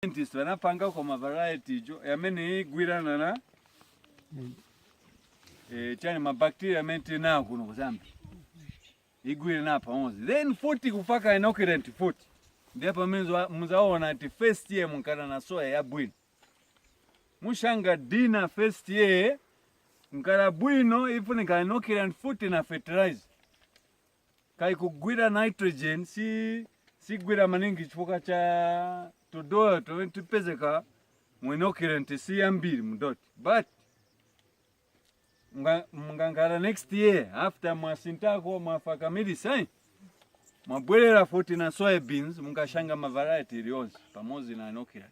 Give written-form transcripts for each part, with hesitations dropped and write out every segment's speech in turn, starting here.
Scientists wanapanga kwa variety jo yamene igwirana na chani mabacteria mente na kuno kuzambi igwirana pamoja then 40 kufaka inoculant 40 ndipo mzaona ati first year mukana na soya ya bwino mushanga dina first year mukana bwino ifunika inoculant 40 na fertilizer kai kugwira nitrogen si gwira maningi chipuka cha todoa tupezeka mwinoculant si yambiri mudoti but mngangara next year after mwasintako mwafaka medicine mwabwerera 40 na soybeans mungashanga variety iliyonse pamoja na inoculant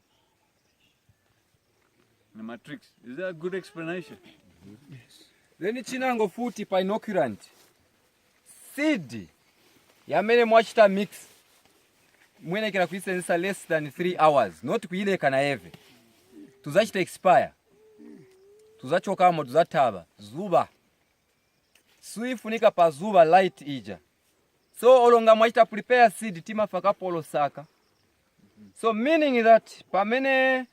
na matrix. Is that a good explanation? Yes. Then chinango futi pa inoculant seed yamene mwachita mix mwenekera kuisenzesa less than 3 hours not kuileka na eve tuzachita expire tuzachokamo tuzataba zuba suifunika pa zuba light ija so olonga mwachita prepare seed timafaka polo saka so meaning that pamene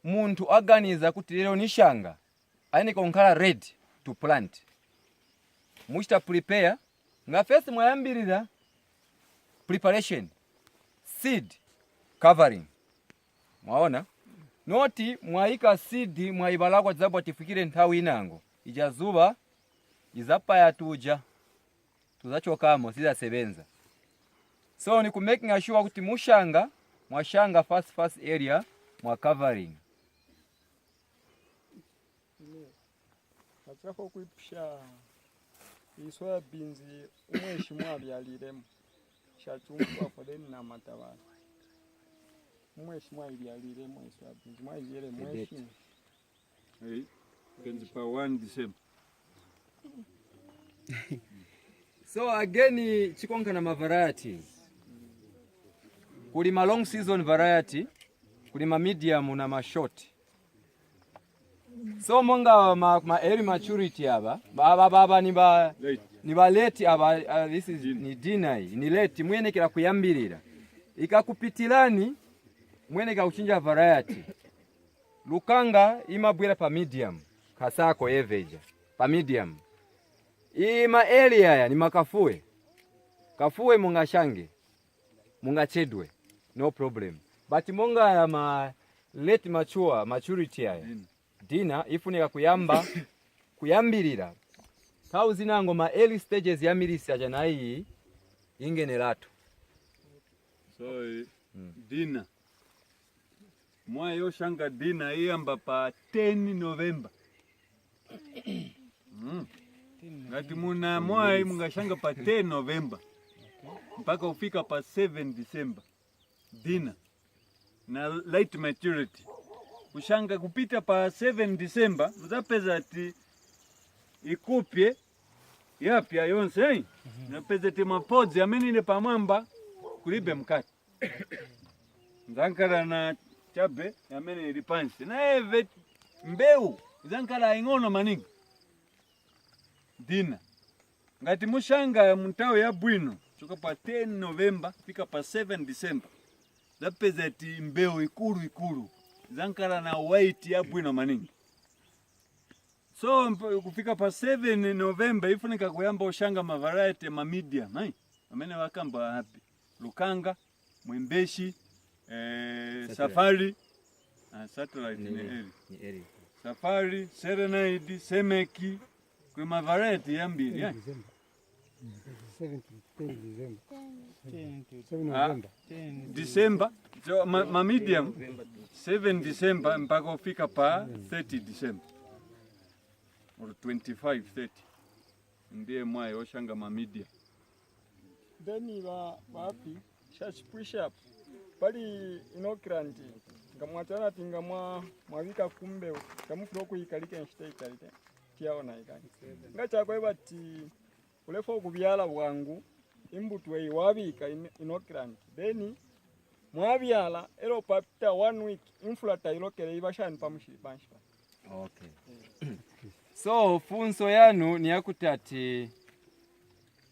muntu aganiza kuti lero nishanga aine konkala ready to plant muchita prepare nga first mwayambirira preparation seed covering mwaona noti mwaika seed mwaibalakwa zabu atifikire nthawi inango ijazuba izapaya tuja tuzachokamo sizasebenza so ni ku making sure kuti mushanga mwashanga first area mwa covering Achako kuipisha isoya beans umweshi mwabyaliremo shachumba foleni na matabara umweshi mwabyaliremo isoya beans mwabyere mweshi Kenzi pa 1 December. So again chikonka na varieties kulima long season variety kulima medium na short. So monga ma early maturity aba baba ni ba late aba this is ni deny ni late mwenekera kuyambirira ikakupitilani mweneka kuchinja variety lukanga imabwera pa medium kasako eveja pa medium ima area ya ni makafue kafue mungashange mungachedwe no problem but monga ya ma late maturity ya dina ifunika kuyambirira thauzi nango ma early stages ya milisi aja na hii ingenerato so dina mwayo shanga dina iyamba pa 10 November ngati muna mwai mungashanga pa 10 November mpaka ufika pa 7 December dina na light maturity ushanga kupita pa 7 December mzapeza ati ikupye yapya yonse napeza ati mapodzi amenine pamwamba kulibe mkati nzankala na chabe yamene ilipansi na eve mbeu zankala ingono maningi dina ngati mushanga muntawe ya bwino choka pa 10 November fika pa 7 December zapeza ati mbeu ikulu zankala na white ya bwino maningi so kufika pa 7 November ifunika kuyamba ushanga variety ma medium amene wakamba hapi lukanga mwembeshi safari satellite ni eri safari serenade semeki kwa variety ya mbili 7 November. December so ma medium 7 December mpaka ufika pa 30 December or 25-30 ndiye mwayo oshanga ma medium then wapi shachi push up pali inoculant ngamwatana tinga mwavika kumbe kamufuro kuyikalike nshitaikalike kiaona ikani ngacha kwa bati ulefo kubyala bwangu imbutwe wabika inoculant then mwabyala ero papita 1 week inflata ilokele ibashani pamushibansha. Okay. So funso yanu ni yakutati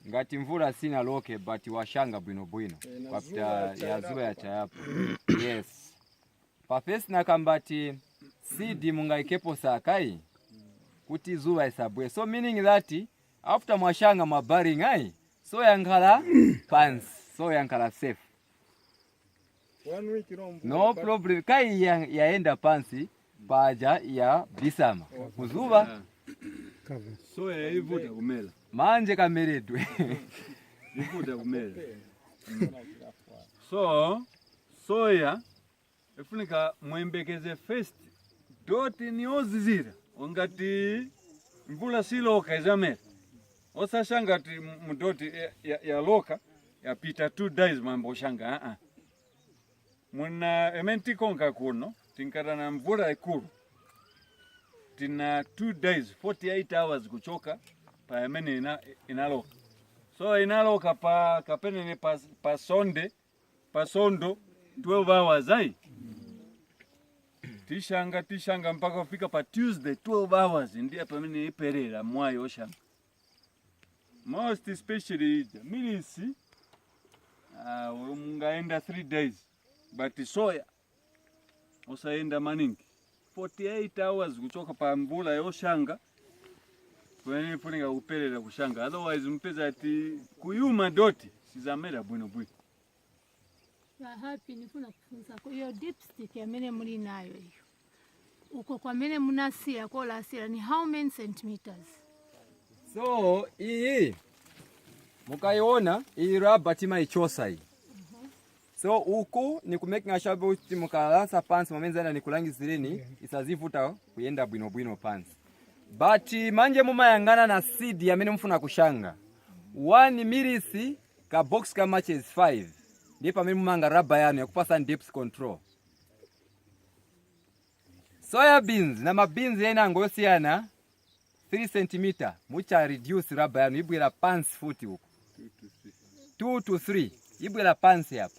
ngati mvula sina loke but washanga bwino papita ya zuba ya chayapo. Yes. Pafesi nakambati seed mungaikepo sakai kuti zuwa isabwe. So meaning that after mwashanga mabaring ai so yankala pants, so yankala safe. 1 week rombo. No problem. Kai yaenda pansi paja ya bisama. Kuzuba soya ivuta kumela. Manje kameredwe. Ivuta kumela. So soya efunika mwembekeze first doti niozizira ongati mvula siloka izamela osashanga ati mdoti ya loka yapita 2 days mambo shanga muna ementikonka kuno tinkara na mvula ikulu tina 2 days 48 hours kuchoka pa emene inaloka so inaloka pa kapene pa sonde pa sondo 12 hours ai tishanga mpaka kufika pa Tuesday 12 hours ndiye pamene iperera mwayo oshanga most especially milisi mungaenda 3 days but soya osaenda maningi 48 hours kuchoka pa mvula yoshanga kwenye funika kuperera kushanga otherwise mpeza ati kuyuma doti sizamera bwino bwino. Happy nifuna kufunza kwa hiyo dipstick ya mene muli nayo hiyo uko kwa mene munasira kwa lasira ni how many centimeters? So hii mukaiona hii rubber tima ichosa hii. So uku ni kumeka shabe uti mukalasa pants momenzana ni kulangizireni isazivuta kuyenda bwino bwino pants. But manje muma yangana na seed ya mene mfuna kushanga 1 milisi ka box ka matches 5 ndipo mimi manga rubber yanu ya kupasa depth control. Soya beans na mabeans yana ngosiyana 3 cm mucha reduce rubber yanu ibwela pants futi huko 2 to 3 ibwela pants hapa.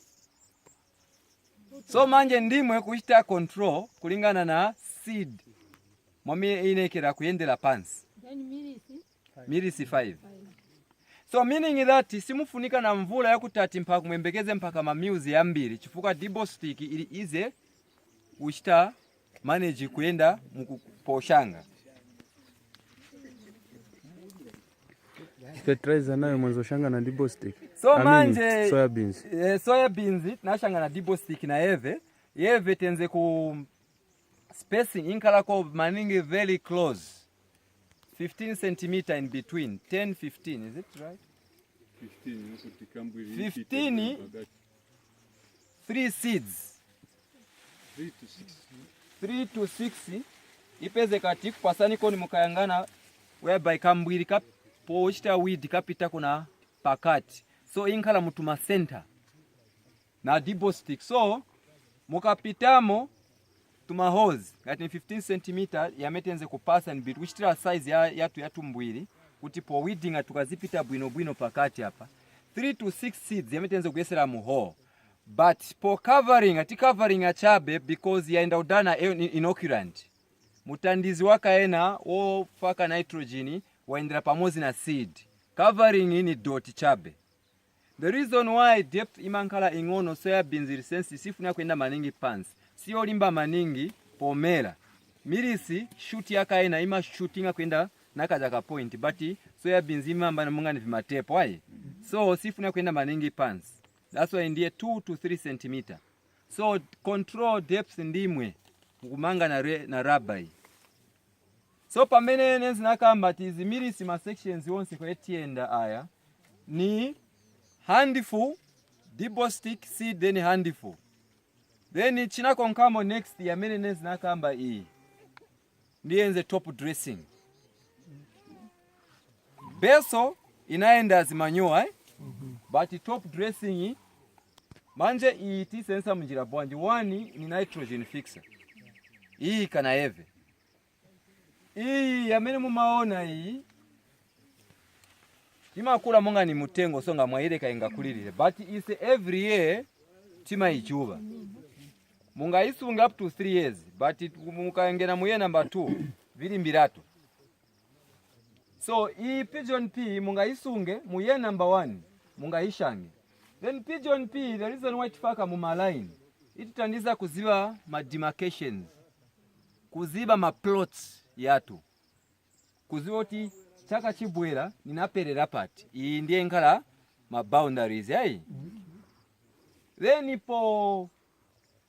So manje ndimwe kuita control kulingana na seed mwami inekera kuyendela pants milisi 5. So meaning that simufunika na mvula ya kutati mpaka kumwembekeze mpaka mamiuzi ya mbili chifuka dibo stick ili ize kushita manage kuenda mkuposhanga. Fertilizer nayo mwanzo shanga na dibo stick. So manje soya beans. Soya beans nashanga na dibo stick na yeve tenze ku spacing inkala ko maningi very close 15 cm in between 10-15 is it right? 15 3 seeds 3 to 6 ipeze kati kupasani koni mukayangana whereby kambwiri kapochita weed kapita kuna pakati so inkala mutuma center na dibo stick so mukapitamo tuma hose ngati 15 cm yametenze kupasa in between which size ya tumbwiri kuti po weeding atukazipita bwino bwino pakati hapa 3 to 6 seeds yametenze kuyesera mu hole but po covering ati covering achabe because yaenda udana inoculant mutandizi wakaena wo faka nitrogen waendera pamozi na seed covering ni dot chabe. The reason why depth imankala ingono soya beans sense sifuna kwenda maningi pants sio limba maningi pomela milisi shoot yakaena ima shootinga kwenda nakaja ka point but soya beans imamba na mungani vimatepo ai so sifuna kwenda maningi pants that's why ndiye 2 to 3 cm. So control depth ndimwe kumanga na rubber. So pamene nenzi nakamba tizi milisi ma sections wonse kwa etienda aya ni handful dibo stick seed then handful then china konkamo next ya mene nenzi nakamba hii ndiyenze top dressing beso inaenda zimanyoa but top dressing manje iti sensa mjira bwanji 1 ni nitrogen fixer hii kana eve hii ya mene mumaona hii tima kula monga ni mutengo songa mwaireka ingakulirire but is every year tima ichuba munga isunga up to 3 years but mukaengena muye number 2 vili mbiratu. So hii pigeon pea munga isunge muye number 1 munga ishange then pigeon pea the reason why tifaka mu line ititandiza kuziba ma demarcations, kuziba ma plots yatu, kuziba oti chaka chibwera ninaperera pati iyi ndiye nkala ma boundaries yayi. Then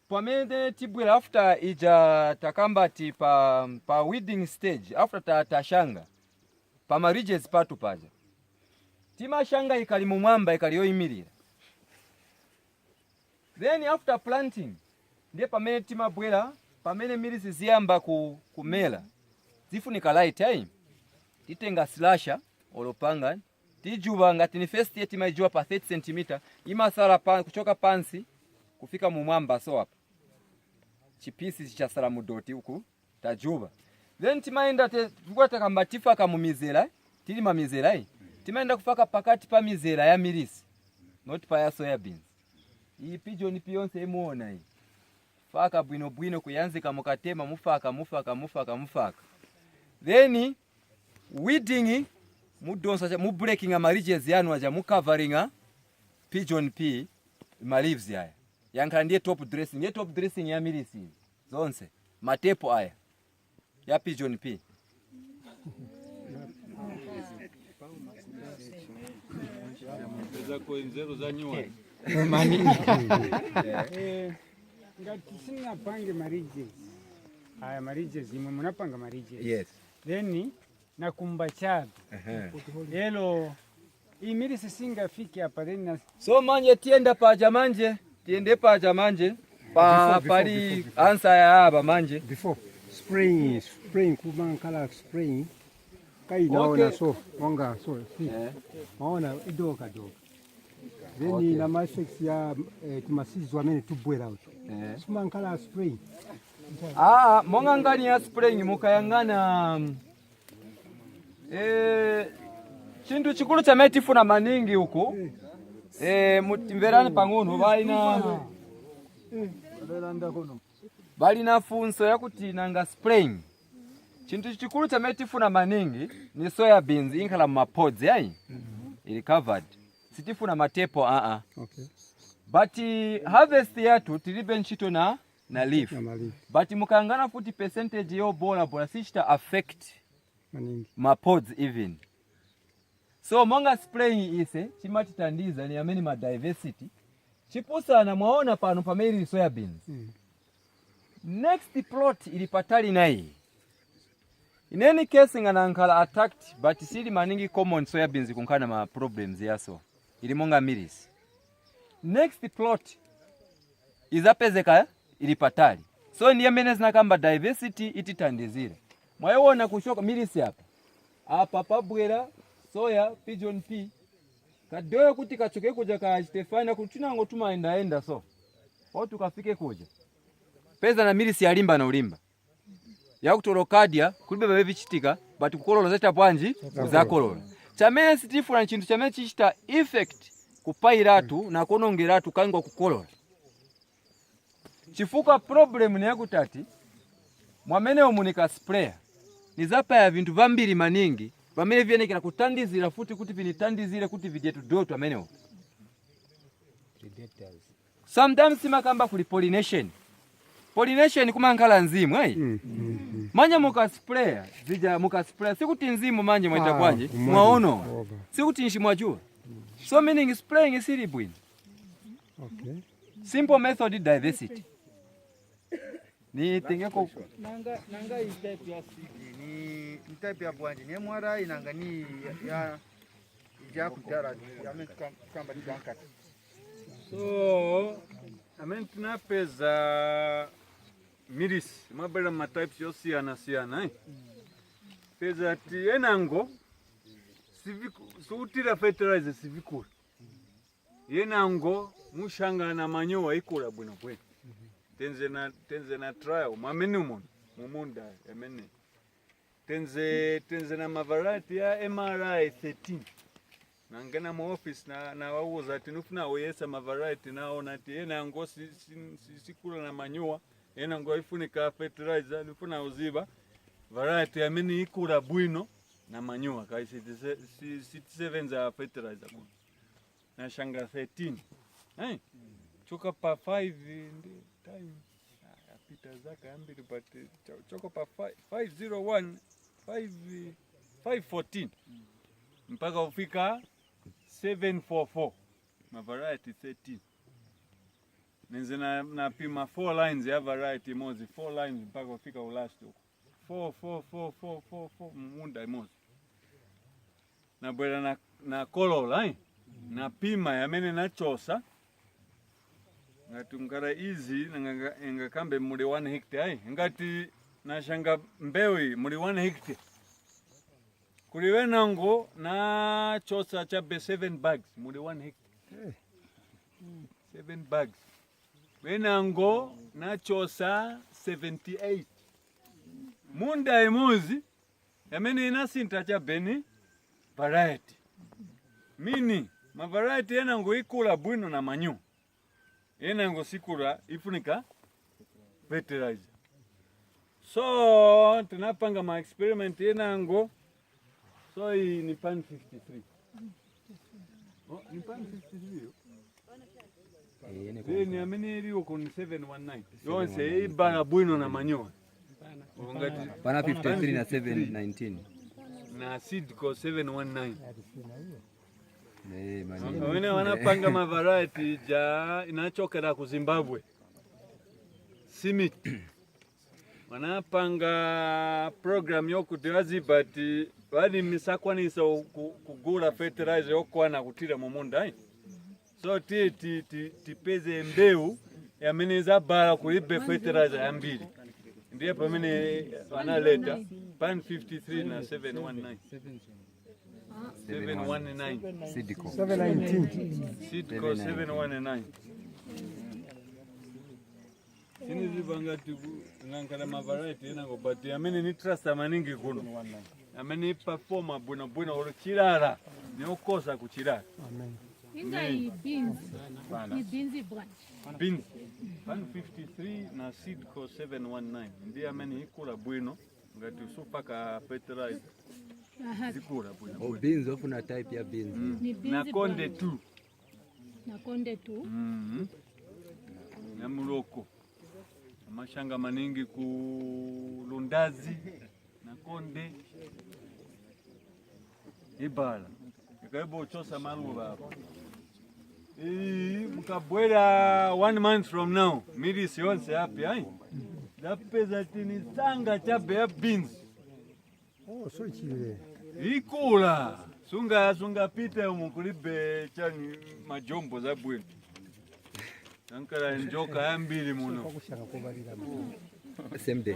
pamene tibwera after ija takambati pa weeding stage, after tashanga pa ma ridges patu paja timashanga ikali mumwamba ikali yoyimirira. Then after planting ndiye pamene timabwera pamene milisi ziyamba kumela zifunika light yayi, titenga slasher olopanga tijuba ngati ni first year timaijuba pa 30 cm imasala kuchoka pansi kufika mumwamba. So hapa chipisi chichasala mudoti huku tajuba. Then timaenda tukua takambatifaka kamumizera tili mamizera timaenda kufaka pakati pa mizera ya milisi, not pa ya soya beans. Iyi pigeon piyonse imuona hii faka bwino bwino kuyanzika mukatema mufaka. Then weeding mudonsa mu breaking ama ridges yanu aja mu covering pigeon pea ma leaves haya yankala ndiye top dressing ya milisi zonse matepo haya ya pigeon pea. Ngati sina pange maridges. Aya maridges imwe munapanga maridges. Yes. Then nakumba chabi. Lelo imiri sisinga fiki hapa then na So manje tiende paja manje pa pali answer ya hapa manje Before spraying kubankala spraying kai naona so wanga so maona idoka doka then na masex ya tumasizwa mene tubwera ucho simankala spraying monga ngani ya spraying mukayangana chintu chikulu chamene tifuna maningi huku mutimverani pang'ono balina funso yakuti nanga spraying chintu chikulu chamene tifuna maningi ni soya beans inkhala mumapods yayi ili covered, sitifuna matepo Okay. But harvest yatu tilibe nchito na leaf. But mukangana futi percentage yo bola sichita affect Maningi. mapods even. So monga spraying ise chimatitandiza ni ameni ma diversity chipusana mwaona pano pameli soya beans. Next plot ilipatali nai. In any case nganankala attacked but sili maningi common soya beans kunkana ma problems yaso ilimonga miris. Next plot izapezeka ilipatali. So niye menezi nakamba diversity ititandizire. Mwayewona kushoka milisi hapa pabwera soya pigeon pea kadoyo kuti kachoke kuja ka Stefania kutinango tumaenda so o tukafike kuja peza na milisi yalimba na ulimba yakutolokadia kulibe babe bichitika but kukolola zeta bwanji uzakolola chamene sitifuna nchintu chamene chichita effect kupairatu na konongeratu kangwa kukolola chifuka problem ni yakutati mwamene omunika sprayer nizapa ya vintu vambiri maningi vamene vyenekera kutandizira futi kuti vinitandizire kuti vidyetu doto amenewo. Sometimes simakamba kuli pollination kumankhala nzimu manya muka sprayer zija muka sprayer sikuti nzimu manje mwaita kwanje mwaono sikuti nshi mwajua so meaning spraying isiri bwino. Okay. Simple method diversity ni tengeko nanga i type ya seed ni type ya bwanje ni mwara inanga ni ya kutara ya kamba ni banka. So amen tunapeza miris mabela ma types yosiyana peza ti enango siutira fertilizer sivikula yenango mushanga na manyowa ikula bwino bwino tenze na trial mwamene mumunda emene tenze na mavarati ya MRI 13 nangena mu office na wauza tinufuna oyesa mavarati naona ti enango sikula na manyowa enango ifunika fertilizer nifuna uziba variety amene ikula bwino na manyowa kai 67 za fertilizer na shanga 13 choka pa 5 time apita zaka ambili but choko pa 501 514 mpaka ufika 744 ma variety 13 nenze napima 4 lines ya variety mozi 4 lines mpaka ufika ulast huko 4 munda mozi na bwera na kolola na pima yamene nachosa ngati ngara izi ngakambe muli 1 hectare ngati nashanga mbewi muli 1 hectare kuliwe nango na chosa chabe 7 bags muli 1 hectare 7 bags wenango na chosa 78 munda emozi yamene inasinta chabeni variety mini ma variety yenango ikula bwino na manyu yenango sikula ifunika fertilizer so tunapanga ma experiment yenango so hii ni pan 53 ni pan 53 ni amene iliyo kuni 719 yonse ibana bwino na manyo pana 53 na 719 na seed ko 719 manyo wene wanapanga ma variety ja inachokera ku Zimbabwe simit wanapanga program yokuti wazibati wadi misakwanisa kugula fertilizer yokwana kutira mu munda so tipeze mbeu yamene zabala kulibe fertilizer yambili ndiye pamene wanaleta pan 53 na 719 Sidiko 719 Sidco 719 sinizibangati ngangala ma variety yenango but yamene ni trust maningi kuno amene performa bwino olochilala neokosa kuchilala Inga i beans. Ni beans branch. beans 153 na Sidco 719 ndiye amene ikula bwino ngati usupaka fertilizer zikula bwino beans ofuna type ya beans Ni beans na konde branch. tu Na konde tu. na muloko mashanga maningi ku Lundazi na konde ibala ikaibo uchosa maluva hapo mkabwela 1 month from now midisi yonse hapi zapeza tini sanga chabe ya beans so chile ikula sunga pita umukulibe chani majombo za bwino ankara njoka yambili muno kushaka kubalira same day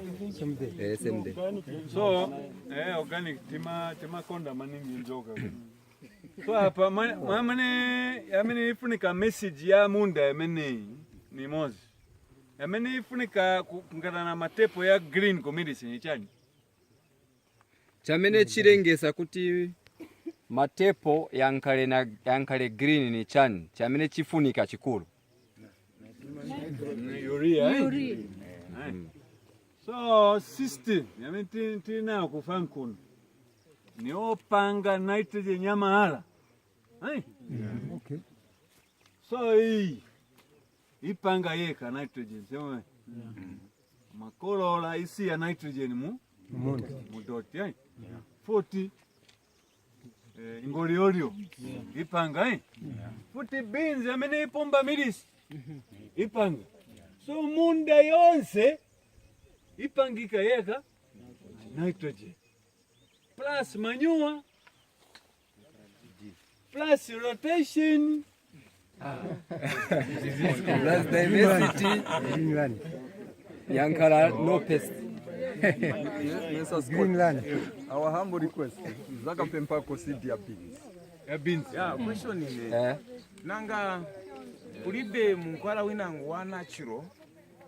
so organic tima konda maningi njoka so hapa yamene ifunika message ya munda yamene ni mozi yamene ifunika kungana na matepo ya green community ni chani chamene chilengesa kuti matepo yankale green ni chani chamene chifunika chikulu urea so system yamene tina kufahamu kuno ni opanga nitrogen ya mahala okay so ipanga yeka nitrogen sema makolola isi ya nitrogen mudoti 40 ingoliolio ipanga futi beans amene ipomba milisi ipanga so munda yonse ipangika yeka nitrogen plus manure plus rotation plus diversity Greenland yankala no pest Greenland Our humble request zakapempa seed ya beans. ya beans question nanga kulibe munkwala winangu wa natural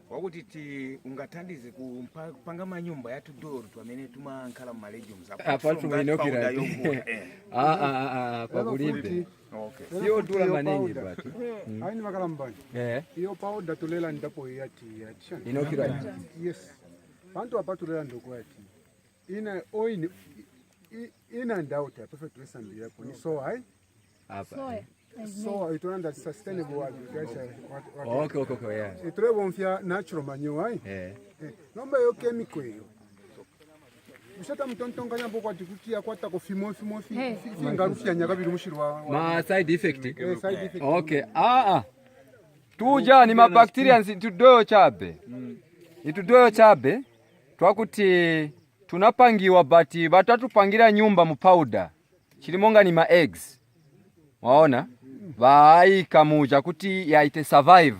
wakuti ti ungatandize kupanga manyumba ya tudoro tuamene tumankhala mu legumes apart from inoculate kwa kulibe sio dula manengi bati aini makala mbani iyo powder tulela ndapo yati inoculate yes bantu apatulela ndoko yati ina oil ina ndauta perfect recipe yako ni so hai hapa So it run that sustainable agriculture. Okay, yeah. It revonfya natural manure. Nomba yo chemical yo. Ushata mtontonganya mbo kwa tikutia kwata kufimo finga rufya nyaga biru mushirwa. Ma side effect. Side effect. Okay. Tuja ni mabacteria itudoyo chabe. Itudoyo chabe twakuti tunapangiwa bati batatupangira nyumba mu powder. Chilimonga ni ma eggs. Waona? Baika muja kuti yaite survive.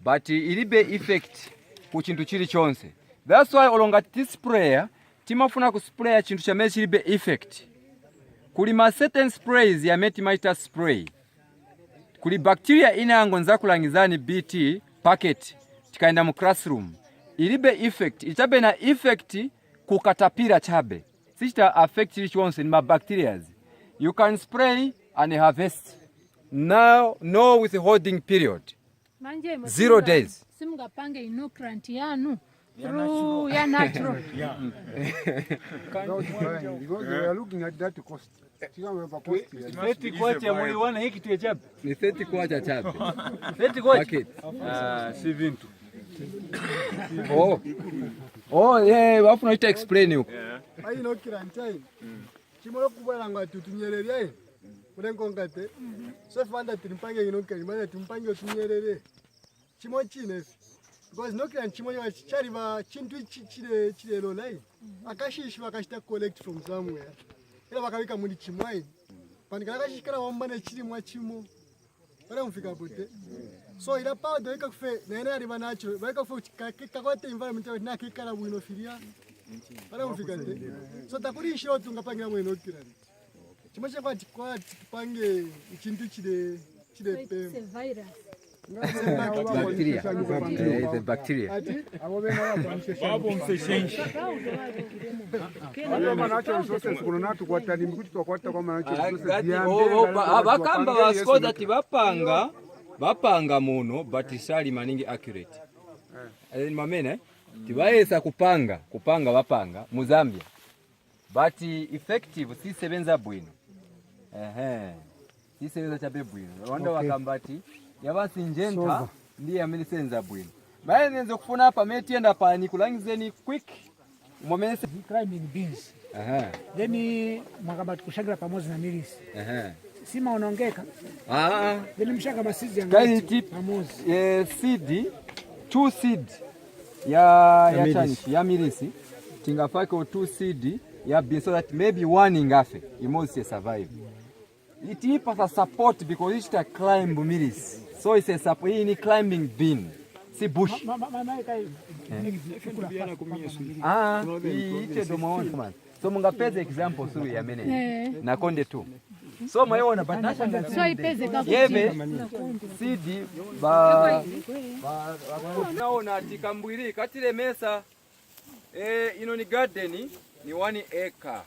But ilibe effect ku chintu chili chonse. That's why olonga sprayer timafuna ku sprayer chintu chamene chilibe effect. Kuli ma certain sprays ya metimaita spray. Kuli bacteria inango nza kulangizani BT packet tikaenda mu classroom. Ilibe effect, itabe na effect ku caterpillar chabe. Sichita affect chili chonse ni ma bacteria. You can spray and harvest. Now, no withholding period. Manje 0 days. Simunga pange inoculant yanu. Through ya natural. Because we are looking at that cost. 30 kwacha mwili wana hiki tu chabe. Ni 30 kwacha chabe. 30 kwacha. Si vintu. Yeah, wafu naita explain huko. Ai no kirantai. Chimolo kubala ngati tunyerere. Kulengo ngate. So fanda timpange inoke imane timpange tunyerere. Chimo chine. Because no kiran chimo ya chari ba chintu chile lo lai. Akashishi bakashita collect from somewhere. Ila bakabika muri chimwai. Panika akashikira wambane chiri mwa chimo. Para mfika pote. So ila powder ikakufe nene ari natural. Bakakufe kakwate environment na kikala bwino filia. Para mfika te. So takuri shiro tungapangira mwe no kiran. Chimo chakwa tipange chintu chile pe. It's a virus. Bacteria. It's a bacteria. Babo mseshenshi. Natural resources kuno natu kwa tani mkuti tukwata kwa natural resources. Bakamba baskoza ati bapanga muno but sali maningi accurate. Mamene tibaesa kupanga bapanga mu Zambia. But effective si sebenza bwino. Si sebenza chabe bwino. Wanda wakambati yabasi njenta ndiye amenisenza bwino. Bae nenzo kufuna hapa metienda pa nikulangizeni quick. Umomenese climbing beans. Then mwakabati kushagira pamoja na milisi. Sima unaongeka. Then mshaka basizi ngati pamoja. Seed, 2 seed ya chanishi ya milisi. Tingafake 2 seed ya beans so that maybe one ingafe. Imosi survive. It is a support because it's a climb milisi. So it's a support in climbing bean. Si bush. Ite domaona. So mungapeze example suru ya mene. Na konde tu. So mayona batasha so ipeze kafu. Yebe seed ba naona tikambwiri katile mesa ino ni garden ni 1 acre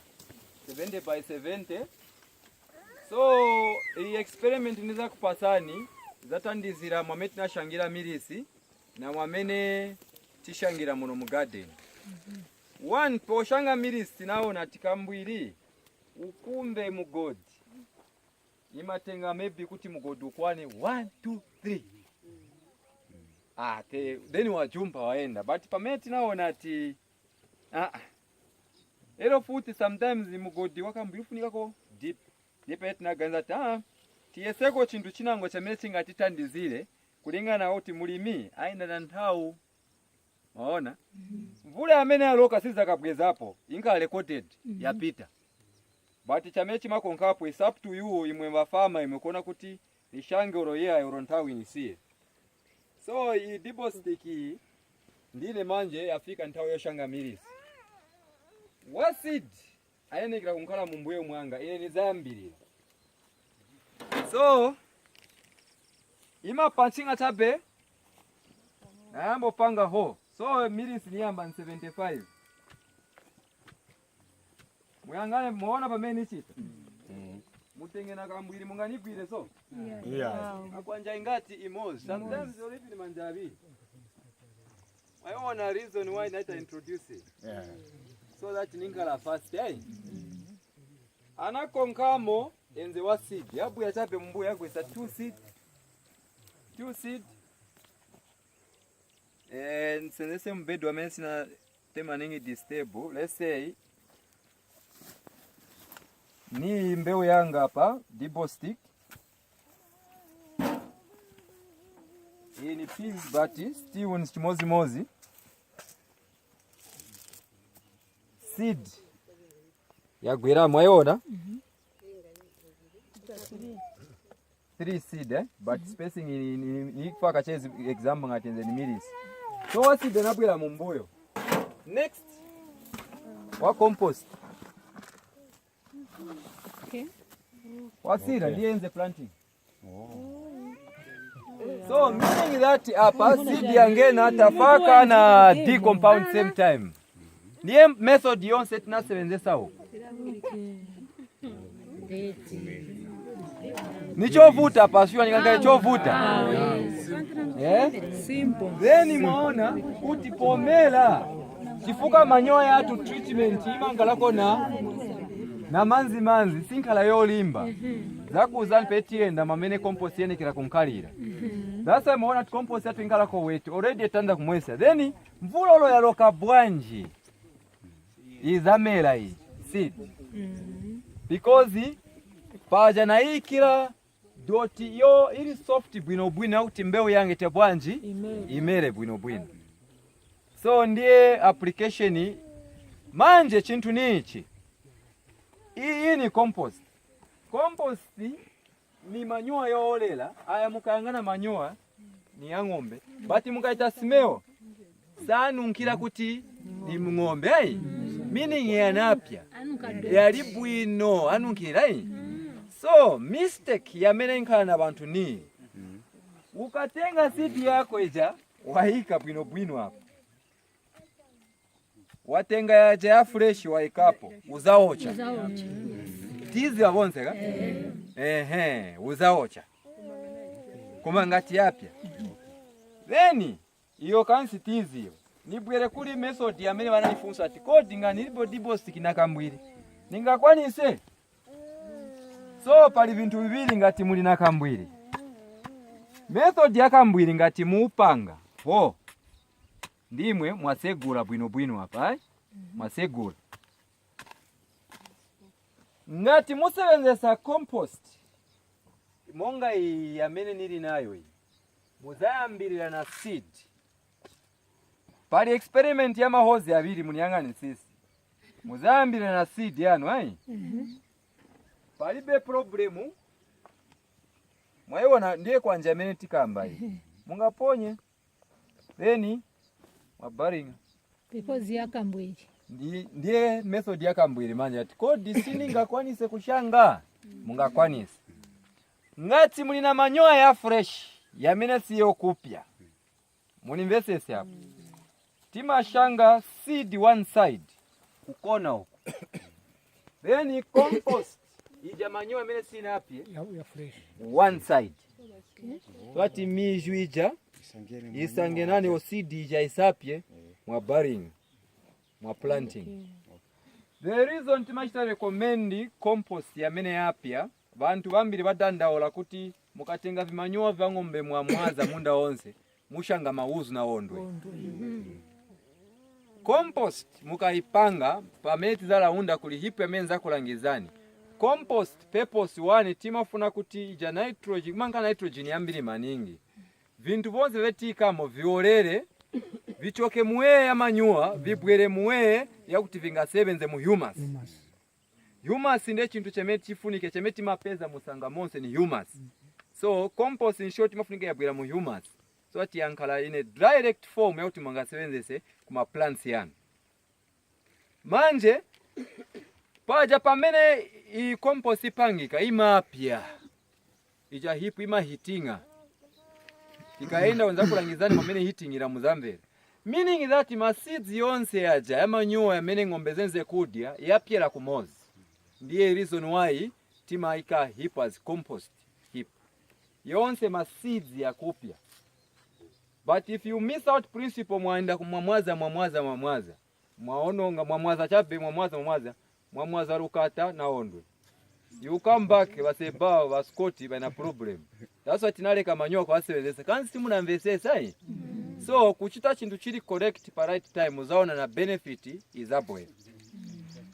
70 by 70. So iyi experiment niza kupasani zatandizira mwameti nashangira milisi na mwamene tishangira muno mu garden. One poshanga milisi naona tikambwiri ukumbe mugodi imatenga maybe kuti mugodi ukwane 1 2 3 then wajumpa waenda but pameti naona ati ero futi sometimes mugodi wakambifunikako deep nipeti naganza ati tiyeseko chintu chinango chamene chingatitandizire kulingana kuti mulimi aina na nthawi. Waona? Mvula amene aloka sizakabwezapo inga recorded yapita. But chamene chimakonkapo is up to you imwe mafama imekuona kuti nishange oroyea oro nthawi nisiye. So i dibo sticky ndine manje yafika nthawi yoshanga milisi. Wasid ayenekera kunkhala mumbuye mwanga ine nizambirira. So ima panchinga chabe naambo panga ho. So milisi niyamba 75. Muyangane muona pamene chita. Mutengena kambwiri munganigwire so. Akwanja ingati imozi. Sometimes you live in manjabi. I want a reason why not introduce it. So that ninkala fast day. Anakonkamo enze wa seed yabu ya chape mbu yagwesa 2 seed nsenzese mbedu wa mene sina tema ningi distable. Let's say ni mbeu yanga hapa Dibo stick. Hii ni peas bati still ni chimozi seed ya gwera mwayona 3 seed but spacing ni kufaka chezi example ngatenze ni milis. So wa seed nabwera mu mbuyo. Next wa compost. Okay. Wa seed ndiye enze planting. So meaning that hapa seed yangena tafaka na decompound same time. Ndiye method yonse tunasebenzesa huko. Nichovuta pasua nikanga chovuta. Simple. Then mwaona kuti pomela chifuka manyoya atu treatment imangalako na manzi sinkala yolimba. Zakuza mpetienda mamene compost yene kila kunkalira. Sasa mwaona compost yatu ingalako wetu already etanda kumwesa. Then mvulolo ya loka bwanji izamela hii seed. Because paja na hii kila doti yo ili soft bwino kuti mbeu yange te bwanji imere bwino. So ndiye application manje chintu nichi. Hii ni compost. Compost ni manyoya yolela aya mukangana manyoya ni ya ng'ombe but mukaita smell sanunkira kuti ni ng'ombe meaning yanapya yali bwino anunkira so mistake yamene nkhala na bantu ni ukatenga seed yako ija waika bwino hapo watenga yaja ya fresh waikapo uzaocha tizi wabonseka uzaocha kuma ngati yapya then iyo kansi tizi yo nibwere kuli method yamene bananifunsa ati kodi nganipo Dibo stick nakambwiri ningakwanise. So pali vintu bibiri ngati muli nakambwiri. Method yakambwiri ngati muupanga ndimwe mwasegura bwino hapa mwasegura ngati musebenzesa compost monga yamene nili nayo iyi muzayambirira na seed. Pali experiment ya mahozi abiri muniyangane sisi muzayambirira na seed yanu palibe problemu mwaiona ndiye kwanja amene tikamba iyi mungaponye then mwabaringa because yakambwiri ndiye method yakambwiri manje ati kodi siningakwanise kushanga mungakwanise ngati muli na manyoya ya fresh yamene siyo kupya munimvesese hapo timashanga seed one side kukona huko then compost ija manyoya yamene sinapye ya fresh one side twati miju ija isangenane o seed ija isapye mwa baring mwa planting. The reason timachita recommend compost yamene yapya bantu bambiri badandaola kuti mukatenga vimanyowa vya ng'ombe mwaza munda onse mushanga mauzu na ondwe. Compost mukaipanga pamene tizalaunda kuli hipu yamene zakulangizani. Compost purpose one timafuna kuti ija nitrogen manga nitrogen yambiri maningi. Vintu vonse vetikamo violere vichoke muweye ya manyowa vibwere muweye yakuti vingasebenze mu humus. Humus ndiye chintu chemeti chifunike chemeti mapeza musanga monse ni humus. So compost in short mafunike yabwera mu humus. So ati yankala in a direct form yakuti mangasebenzese kuma plants yanu. Manje paja pamene i compost ipangika imapya ija hipu ima hitinga ikaenda wenza kulangizani pamene hitingira muzambere. Meaning that ma seeds yonse yaja yamanyowa yamene ng'ombe zenze kudya yapyera kumozi. Ndiye reason why timaika hip as compost hip. Yonse ma seeds ya kupya. But if you miss out principle mwaenda kumwamwaza mwaononga mwamwaza chape mwamwaza rukata na ondwe. You come back baseba baskoti bana problem. That's what tinaleka manyoka kwasebenzesa. Kanzi simunamvesesa yi. So kuchita chintu chili correct pa right time uzaona na benefit is abwe.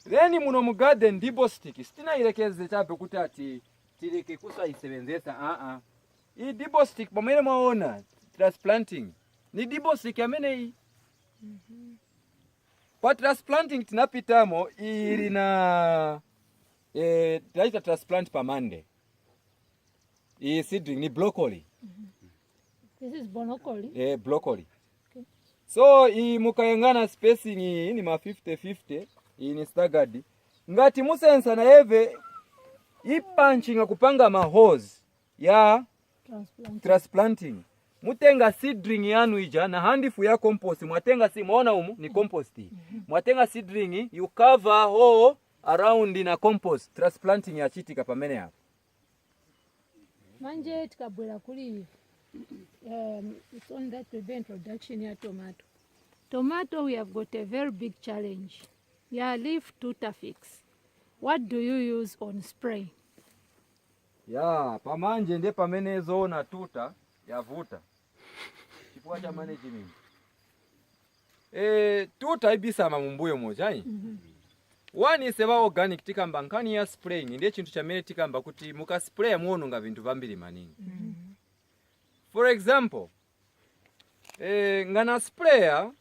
Then muno mu garden dibo stick sitina ilekeze chape kuti ati tileke kusa isebenzesa Hii dibo stick pamene mwaona transplanting ni dibo stick amene hii. Kwa transplanting tinapitamo ili na taita transplant pa Monday. Hii seedling ni broccoli. This is broccoli. Broccoli. Okay. So hii mukayangana spacing hii ni ma 50-50. Hii ni staggered. Ngati musensa na eve ipanchinga kupanga ma hose ya transplanting. Mutenga seedling yanu ija na handifu ya compost. Mwatenga muona umu ni compost. Mwatenga seedling you cover all around na compost. Transplanting ya chitika pamene hapo. Manje tikabwera kuli it's on that will be introduction ya tomato. Tomato, we have got a very big challenge. Yeah, leaf tuta fix. What do you use on spray? Ya, pamanje nde pamene zona tuta yavuta. Chifukwa cha management. Tuta ibisa mamumbuyo moja yi. One is about organic tikamba nkani ya spraying. Ndiye chintu chamene tikamba kuti muka spray muononga vintu vambiri maningi. For example, ngana sprayer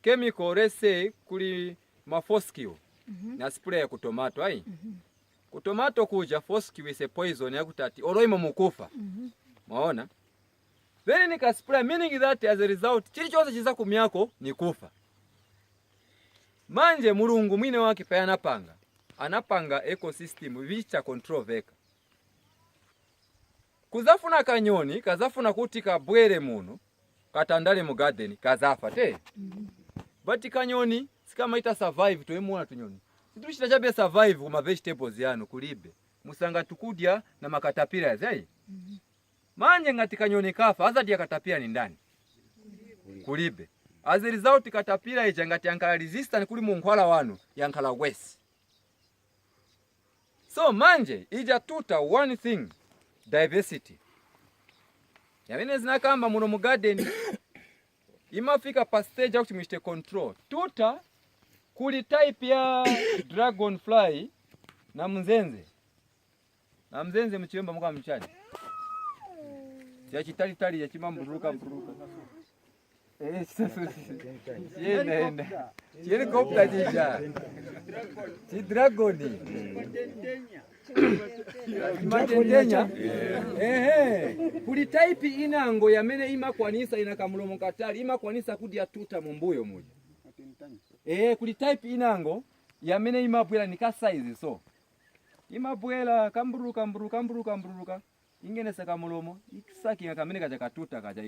chemical, let's say kuli mafoskio na sprayer ku tomato ai. Ku tomato kuja foskio is a poison ya kutati oloimo mukufa. Maona? Then nika spray, meaning that as a result chili chose chiza kumyako ni kufa. Manje mulungu mwine wake pa anapanga ecosystem vicha control veka. Kuzafuna kanyoni kazafuna kuti kabwere muno katandale mu garden kazafa te. But kanyoni sikama ita survive toemuona tunyoni. Situshita chabe survive kuma vegetables yanu kulibe. Musanga tukudya na makatapira zai. Manje ngati kanyoni kafa azadi ya katapira ni ndani. Kulibe. As a result katapira ija ngati yankala resistant kuli munkwala wanu yankala west. So manje ija tuta one thing, diversity. Yamene zinakamba muno mu garden imafika pa stage ya kuchimishite control. Tuta kuli type ya dragonfly na mzenze. Na mzenze mchiyomba muka mchani. Ya chitali ya chimamburuka mburuka. Yenda. Helicopter jija. Chi dragoni. Matendenya. Kuli type inango yamene ima kwanisa inakamulomo katali ima kwanisa kudya tuta mumbuyo muja. Kuli type inango yamene ima bwela nika size so. Ima bwela kamburuka. Ingene saka mulomo ikisaki kamene kaja katuta kaja